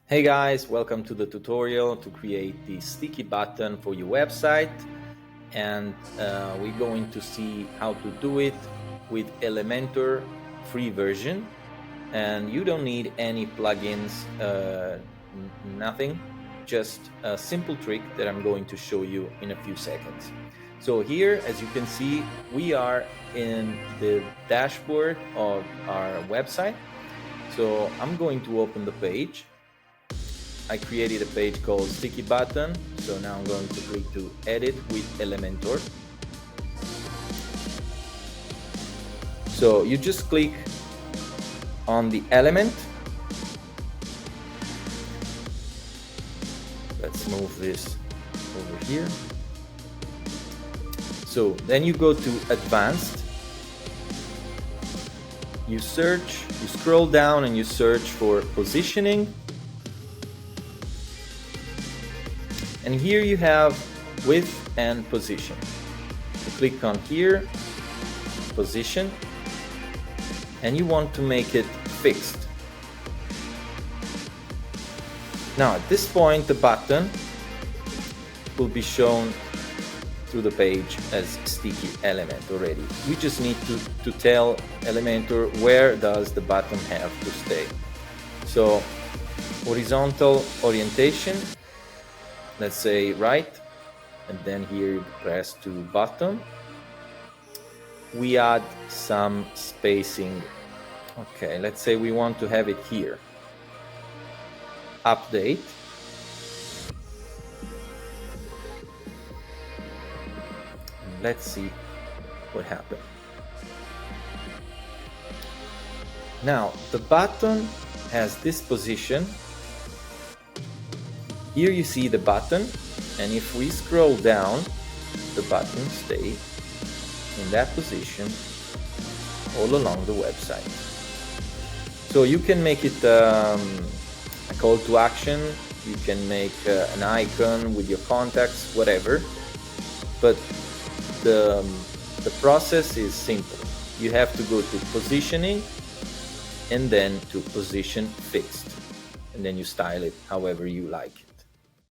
Hey guys, welcome to the tutorial to create the sticky button for your website, and we're going to see how to do it with Elementor free version, and you don't need any plugins, nothing, just a simple trick that I'm going to show you in a few seconds. So here, as you can see, we are in the dashboard of our website. So I'm going to open the page. I created a page called Sticky Button, so now I'm going to click to Edit with Elementor. So you just click on the element. Let's move this over here. So then you go to Advanced. You search, you scroll down and you search for Positioning. And here you have width and position. You click on here, position, and you want to make it fixed. Now at this point the button will be shown through the page as sticky element already. We just need to tell Elementor where does the button have to stay. So horizontal orientation, let's say right, and then here you press to bottom. We add some spacing. Okay, let's say we want to have it here. Update. Let's see what happened. Now the button has this position. Here you see the button, and if we scroll down, the button stays in that position all along the website. So you can make it a call to action, you can make an icon with your contacts, whatever, but the process is simple. You have to go to positioning and then to position fixed, and then you style it however you like.